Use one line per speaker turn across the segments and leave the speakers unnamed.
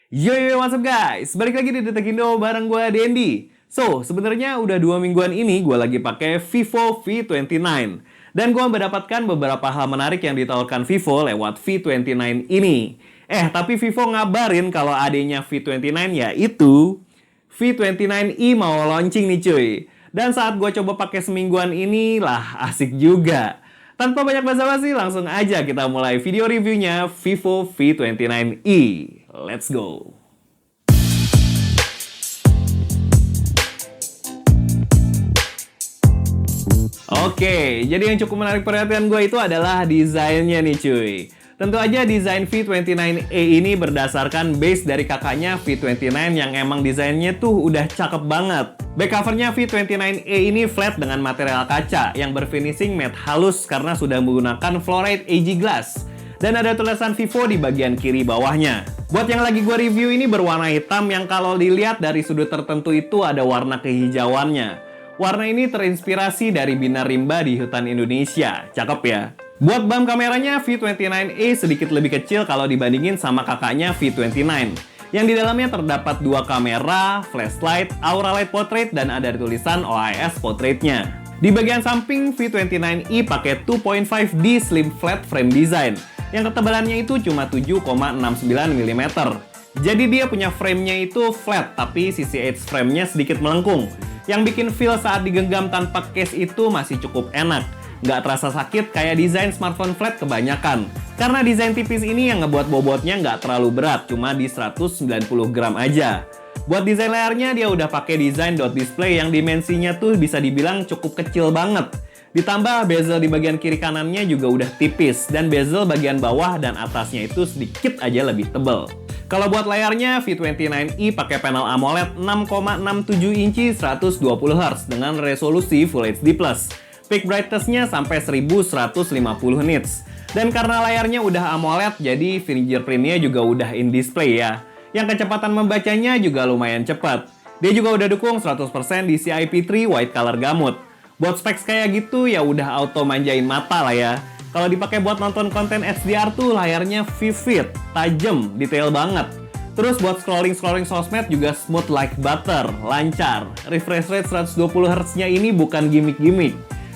Yo yo what's up guys, balik lagi di Detek Indo bareng gue Dendi. Sebenarnya udah 2 mingguan ini gue lagi pakai Vivo V29 dan gue mendapatkan beberapa hal menarik yang ditawarkan Vivo lewat V29 ini. Tapi Vivo ngabarin kalau adanya V29 yaitu V29i mau launching nih cuy. Dan saat gue coba pakai semingguan ini lah asik juga. Tanpa banyak basa-basi, langsung aja kita mulai video reviewnya Vivo V29i. Let's go! Oke, jadi yang cukup menarik perhatian gue itu adalah desainnya nih cuy. Tentu aja desain V29e ini berdasarkan base dari kakaknya V29 yang emang desainnya tuh udah cakep banget. Back covernya V29e ini flat dengan material kaca yang berfinishing matte halus karena sudah menggunakan fluoride AG glass. Dan ada tulisan Vivo di bagian kiri bawahnya. Buat yang lagi gue review ini berwarna hitam yang kalau dilihat dari sudut tertentu itu ada warna kehijauannya. Warna ini terinspirasi dari binar rimba di hutan Indonesia. Cakep ya? Buat BAM kameranya, V29e sedikit lebih kecil kalau dibandingin sama kakaknya V29. Yang di dalamnya terdapat dua kamera, flashlight, aura light portrait, dan ada tulisan OIS portraitnya. Di bagian samping, V29e pakai 2.5D slim flat frame design, yang ketebalannya itu cuma 7,69 mm. Jadi dia punya framenya itu flat, tapi sisi edge framenya sedikit melengkung. Yang bikin feel saat digenggam tanpa case itu masih cukup enak. Nggak terasa sakit kayak desain smartphone flat kebanyakan. Karena desain tipis ini yang ngebuat bobotnya nggak terlalu berat, cuma di 190 gram aja. Buat desain layarnya dia udah pakai desain dot display yang dimensinya tuh bisa dibilang cukup kecil banget. Ditambah bezel di bagian kiri kanannya juga udah tipis, dan bezel bagian bawah dan atasnya itu sedikit aja lebih tebal. Kalau buat layarnya, V29i pakai panel AMOLED 6,67 inci 120Hz dengan resolusi Full HD+. Peak brightness-nya sampai 1150 nits. Dan karena layarnya udah AMOLED, jadi fingerprint-nya juga udah in-display ya. Yang kecepatan membacanya juga lumayan cepat. Dia juga udah dukung 100% DCI-P3 White Color Gamut. Buat specs kayak gitu ya udah auto manjain mata lah ya. Kalau dipakai buat nonton konten HDR tuh layarnya vivid, tajam, detail banget. Terus buat scrolling sosmed juga smooth like butter, lancar. Refresh rate 120Hz-nya ini bukan gimmick-gimmick.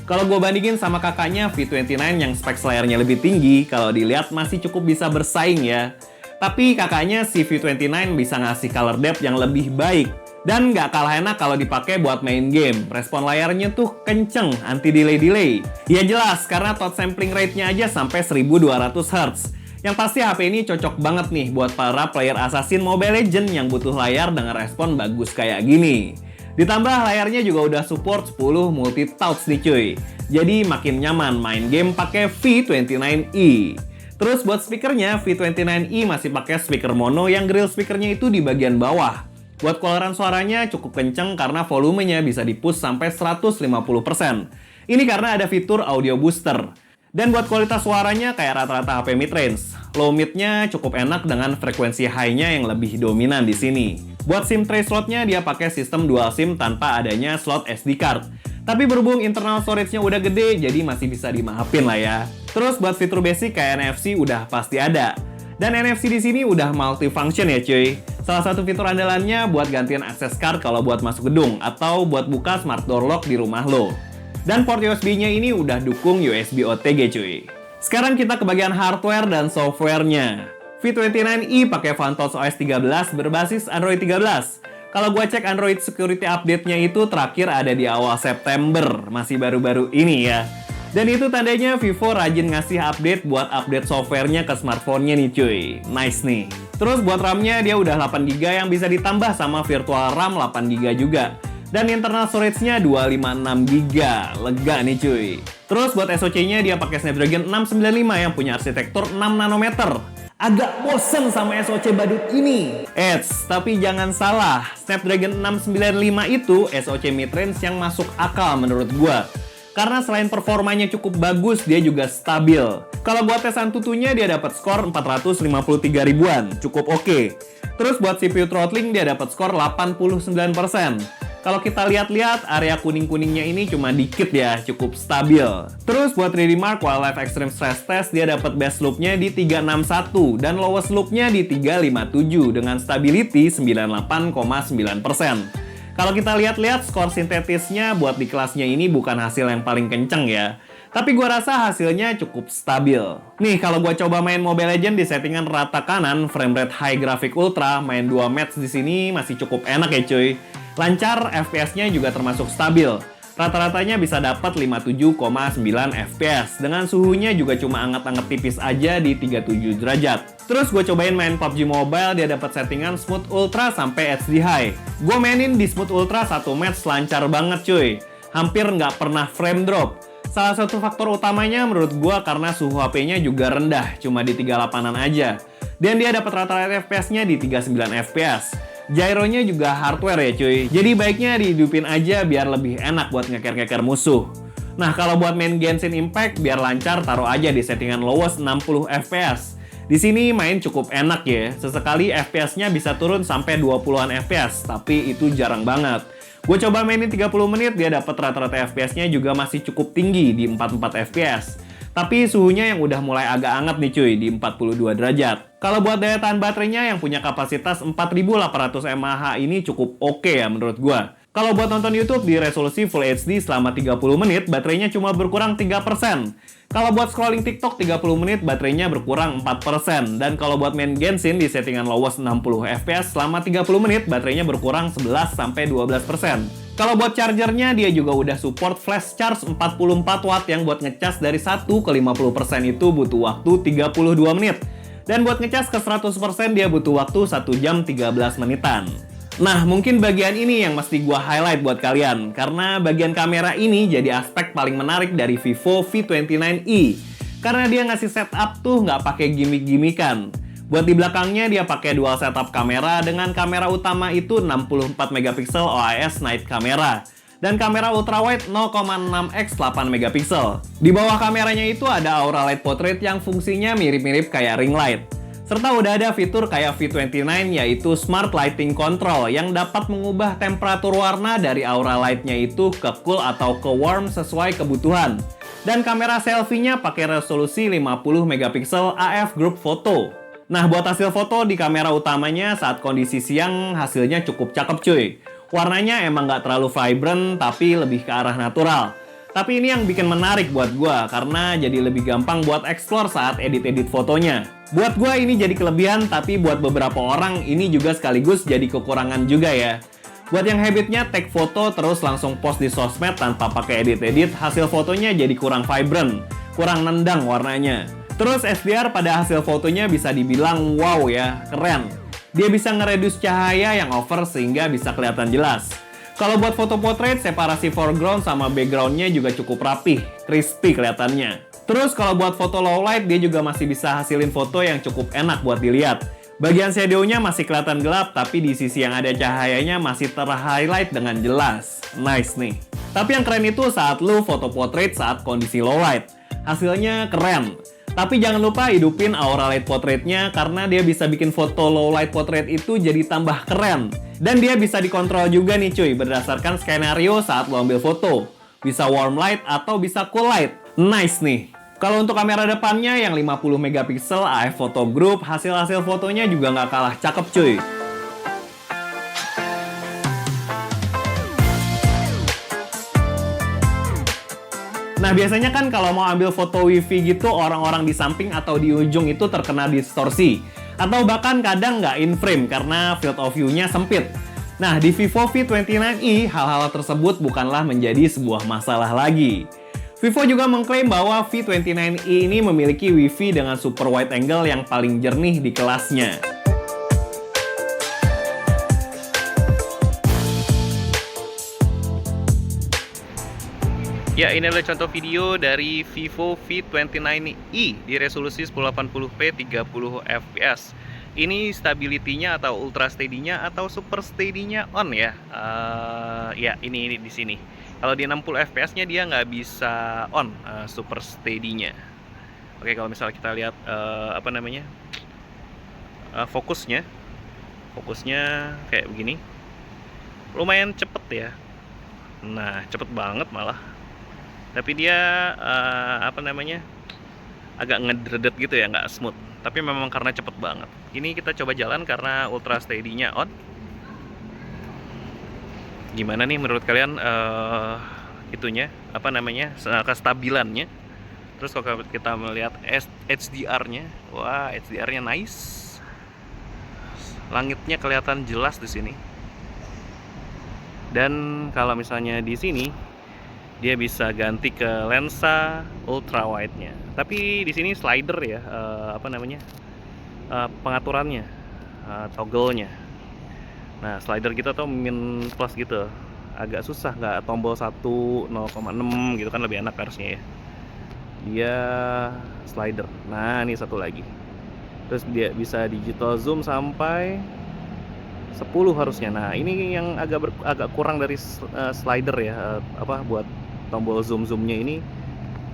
Kalau gue bandingin sama kakaknya V29 yang specs layarnya lebih tinggi, kalau dilihat masih cukup bisa bersaing ya. Tapi kakaknya si V29 bisa ngasih color depth yang lebih baik. Dan nggak kalah enak kalau dipakai buat main game. Respon layarnya tuh kenceng, anti delay-delay. Ya jelas, karena touch sampling rate-nya aja sampai 1200Hz. Yang pasti HP ini cocok banget nih buat para player Assassin Mobile Legends yang butuh layar dengan respon bagus kayak gini. Ditambah layarnya juga udah support 10 multi-touch nih cuy. Jadi makin nyaman main game pakai V29i. Terus buat speakernya, V29i masih pakai speaker mono yang grill speakernya itu di bagian bawah. Buat kualitas suaranya cukup kenceng karena volumenya bisa di-push sampai 150%. Ini karena ada fitur audio booster. Dan buat kualitas suaranya kayak rata-rata HP mid-range. Low mid-nya cukup enak dengan frekuensi high-nya yang lebih dominan di sini. Buat SIM tray slot-nya dia pakai sistem dual SIM tanpa adanya slot SD card. Tapi berhubung internal storage-nya udah gede, jadi masih bisa dimaafin lah ya. Terus buat fitur basic kayak NFC udah pasti ada. Dan NFC di sini udah multifunction ya cuy. Salah satu fitur andalannya buat gantian akses card kalau buat masuk gedung atau buat buka smart door lock di rumah lo. Dan port USB-nya ini udah dukung USB OTG cuy. Sekarang kita ke bagian hardware dan software-nya. V29i pakai Vantos OS 13 berbasis Android 13. Kalau gua cek Android security update-nya itu terakhir ada di awal September, masih baru-baru ini ya. Dan itu tandanya Vivo rajin ngasih update buat update software-nya ke smartphone-nya nih cuy. Nice nih. Terus buat RAM-nya dia udah 8GB yang bisa ditambah sama virtual RAM 8GB juga. Dan internal storage-nya 256GB. Lega nih cuy. Terus buat SoC-nya dia pakai Snapdragon 695 yang punya arsitektur 6 nanometer. Agak bosen sama SoC badut ini. Tapi jangan salah. Snapdragon 695 itu SoC mid-range yang masuk akal menurut gua. Karena selain performanya cukup bagus, dia juga stabil. Kalau buat tes Antutunya dia dapat skor 453 ribuan, cukup oke. Terus buat CPU throttling dia dapat skor 89%. Kalau kita lihat-lihat, area kuning-kuningnya ini cuma dikit ya, cukup stabil. Terus buat 3D Mark Wildlife Extreme Stress Test, dia dapat best loopnya di 361 dan lowest loopnya di 357 dengan stability 98,9%. Kalau kita lihat-lihat skor sintetisnya buat di kelasnya ini bukan hasil yang paling kenceng ya. Tapi gua rasa hasilnya cukup stabil. Nih, kalau gua coba main Mobile Legends di settingan rata kanan, frame rate high graphic ultra, main 2 match di sini masih cukup enak ya cuy. Lancar, FPS-nya juga termasuk stabil. Rata-ratanya bisa dapat 57,9 FPS. Dengan suhunya juga cuma anget-anget tipis aja di 37 derajat. Terus gue cobain main PUBG Mobile, dia dapat settingan Smooth Ultra sampai HD High. Gue mainin di Smooth Ultra 1 match lancar banget cuy. Hampir nggak pernah frame drop. Salah satu faktor utamanya menurut gue karena suhu HP-nya juga rendah, cuma di 38an aja. Dan dia dapat rata-rata FPS-nya di 39 FPS. Gyronya juga hardware ya cuy. Jadi baiknya dihidupin aja biar lebih enak buat ngeker-ngeker musuh. Nah, kalau buat main Genshin Impact biar lancar taruh aja di settingan lowest 60 FPS. Di sini main cukup enak ya. Sesekali FPS-nya bisa turun sampai 20-an FPS, tapi itu jarang banget. Gue coba mainin 30 menit, dia dapat rata-rata FPS-nya juga masih cukup tinggi di 44 FPS. Tapi suhunya yang udah mulai agak hangat nih cuy, di 42 derajat. Kalau buat daya tahan baterainya yang punya kapasitas 4800 mAh ini cukup oke ya menurut gua. Kalau buat nonton YouTube di resolusi Full HD selama 30 menit, baterainya cuma berkurang 3%. Kalau buat scrolling TikTok 30 menit, baterainya berkurang 4%. Dan kalau buat main Genshin di settingan lowest 60 FPS selama 30 menit, baterainya berkurang 11-12%. Kalau buat chargernya, dia juga udah support flash charge 44 watt yang buat ngecas dari 1 ke 50% itu butuh waktu 32 menit. Dan buat ngecas ke 100% dia butuh waktu 1 jam 13 menitan. Nah, mungkin bagian ini yang mesti gua highlight buat kalian. Karena bagian kamera ini jadi aspek paling menarik dari Vivo V29e. Karena dia ngasih setup tuh nggak pakai gimmick-gimmickan. Buat di belakangnya dia pakai dual setup kamera dengan kamera utama itu 64 megapiksel OIS night camera dan kamera ultrawide 0,6x 8 megapiksel. Di bawah kameranya itu ada aura light portrait yang fungsinya mirip-mirip kayak ring light. Serta udah ada fitur kayak V29 yaitu Smart Lighting Control yang dapat mengubah temperatur warna dari aura light-nya itu ke cool atau ke warm sesuai kebutuhan. Dan kamera selfie-nya pakai resolusi 50 megapiksel AF Group Photo. Nah, buat hasil foto di kamera utamanya saat kondisi siang hasilnya cukup cakep cuy. Warnanya emang nggak terlalu vibrant tapi lebih ke arah natural. Tapi ini yang bikin menarik buat gua karena jadi lebih gampang buat explore saat edit-edit fotonya. Buat gua ini jadi kelebihan tapi buat beberapa orang ini juga sekaligus jadi kekurangan juga ya. Buat yang habitnya take foto terus langsung post di sosmed tanpa pakai edit-edit, hasil fotonya jadi kurang vibrant, kurang nendang warnanya. Terus SDR pada hasil fotonya bisa dibilang wow ya, keren. Dia bisa ngereduce cahaya yang over sehingga bisa kelihatan jelas. Kalau buat foto portrait, separasi foreground sama backgroundnya juga cukup rapih, crispy kelihatannya. Terus kalau buat foto low light, dia juga masih bisa hasilin foto yang cukup enak buat dilihat. Bagian shadownya masih kelihatan gelap, tapi di sisi yang ada cahayanya masih ter-highlight dengan jelas. Nice nih. Tapi yang keren itu saat lu foto portrait saat kondisi low light. Hasilnya keren. Tapi jangan lupa hidupin aura light portraitnya karena dia bisa bikin foto low light portrait itu jadi tambah keren. Dan dia bisa dikontrol juga nih cuy berdasarkan skenario saat lo ambil foto. Bisa warm light atau bisa cool light. Nice nih. Kalau untuk kamera depannya yang 50 megapiksel AF Photo Group, hasil-hasil fotonya juga nggak kalah cakep cuy. Nah, biasanya kan kalau mau ambil foto wifi gitu, orang-orang di samping atau di ujung itu terkena distorsi. Atau bahkan kadang nggak in frame karena field of view-nya sempit. Nah, di Vivo V29e, hal-hal tersebut bukanlah menjadi sebuah masalah lagi. Vivo juga mengklaim bahwa V29e ini memiliki wifi dengan super wide angle yang paling jernih di kelasnya. Ya, ini adalah contoh video dari Vivo V29e di resolusi 1080p 30 fps. Ini stability-nya atau ultra steady-nya atau super steady-nya on ya. Ya, ini di sini. Kalau di 60 fps-nya dia nggak bisa on super steady-nya. Oke, kalau misalnya kita lihat fokusnya kayak begini. lumayan cepet ya. Nah, cepet banget malah. Tapi dia apa namanya, agak ngedredet gitu ya, nggak smooth. Tapi memang karena cepet banget. Ini kita coba jalan karena ultra steady-nya on. Gimana nih menurut kalian itunya, apa namanya, kestabilannya? Terus kalau kita melihat HDR-nya, wah HDR-nya nice. Langitnya kelihatan jelas di sini. Dan kalau misalnya di sini dia bisa ganti ke lensa ultra wide-nya. Tapi di sini slider ya, apa namanya, pengaturannya, toggle-nya. Nah, slider kita tuh min plus gitu, agak susah, nggak tombol 1, 0,6 gitu kan lebih enak harusnya ya. Dia slider. Nah, ini satu lagi. Terus dia bisa digital zoom sampai 10 harusnya. Nah, ini yang agak kurang dari slider ya, apa buat tombol zoom-zoomnya ini.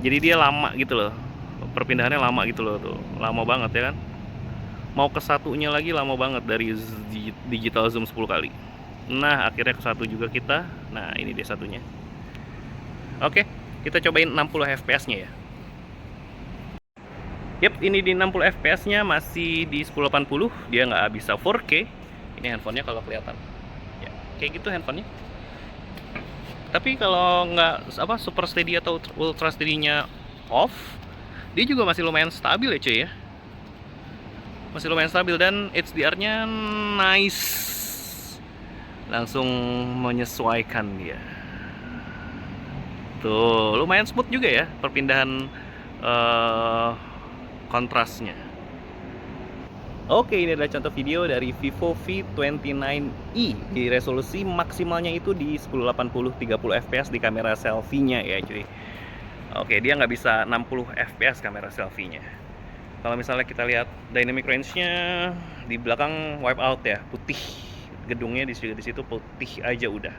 Jadi dia lama gitu loh. Perpindahannya lama gitu loh tuh. Lama banget ya kan. Mau ke satunya lagi lama banget dari digital zoom 10 kali. Nah, akhirnya ke satu juga kita. Nah, ini dia satunya. Oke, kita cobain 60 fps-nya ya. Yap, ini di 60 fps-nya masih di 1080. Dia nggak bisa 4K. Ini handphonenya kalau kelihatan. Ya, kayak gitu handphonenya. Tapi kalau nggak apa super steady atau ultra steady-nya off, dia juga masih lumayan stabil ya cuy ya. Masih lumayan stabil dan HDR-nya nice. Langsung menyesuaikan dia. Tuh, lumayan smooth juga ya perpindahan kontrasnya. Oke, ini adalah contoh video dari Vivo V29e di resolusi maksimalnya itu di 1080 30 fps di kamera selfie-nya ya cuy. Oke, dia nggak bisa 60 fps kamera selfie-nya. Kalau misalnya kita lihat dynamic range-nya di belakang wipe out ya, putih. Gedungnya di situ putih aja udah.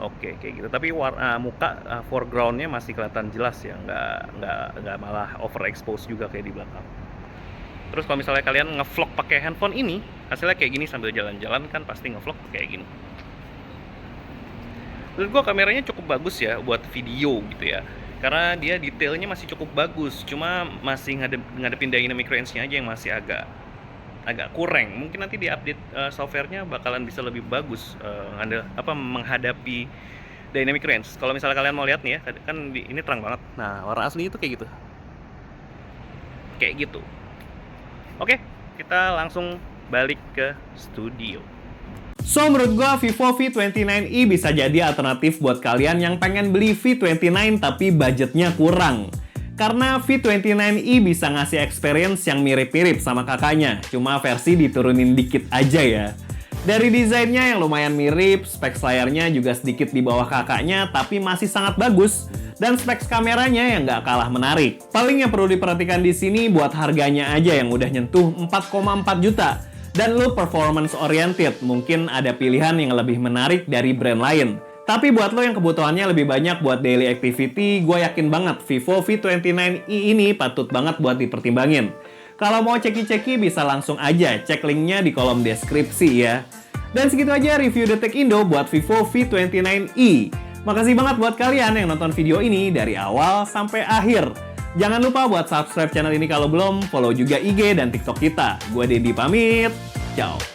Oke, kayak gitu. Tapi muka foreground-nya masih kelihatan jelas ya, nggak malah overexpose juga kayak di belakang. Terus kalau misalnya kalian ngevlog pakai handphone ini, hasilnya kayak gini sambil jalan-jalan kan pasti ngevlog kayak gini. Menurut gua kameranya cukup bagus ya buat video gitu ya. Karena dia detailnya masih cukup bagus, cuma masih ngadepin dynamic range-nya aja yang masih agak kurang. Mungkin nanti di update software-nya bakalan bisa lebih bagus menghadapi dynamic range. Kalau misalnya kalian mau lihat nih ya, kan ini terang banget. Nah, warna asli itu kayak gitu. Kayak gitu. Oke, kita langsung balik ke studio. So, menurut gua Vivo V29e bisa jadi alternatif buat kalian yang pengen beli V29 tapi budgetnya kurang. Karena V29e bisa ngasih experience yang mirip-mirip sama kakaknya, cuma versi diturunin dikit aja ya. Dari desainnya yang lumayan mirip, specs layarnya juga sedikit di bawah kakaknya tapi masih sangat bagus. Dan specs kameranya yang nggak kalah menarik. Paling yang perlu diperhatikan di sini buat harganya aja yang udah nyentuh 4,4 juta. Dan lo performance oriented, mungkin ada pilihan yang lebih menarik dari brand lain. Tapi buat lo yang kebutuhannya lebih banyak buat daily activity, gue yakin banget Vivo V29e ini patut banget buat dipertimbangin. Kalau mau ceki-ceki bisa langsung aja cek linknya di kolom deskripsi ya. Dan segitu aja review Detik Indo buat Vivo V29e. Makasih banget buat kalian yang nonton video ini dari awal sampai akhir. Jangan lupa buat subscribe channel ini kalau belum, follow juga IG dan TikTok kita. Gue Dedi pamit, ciao.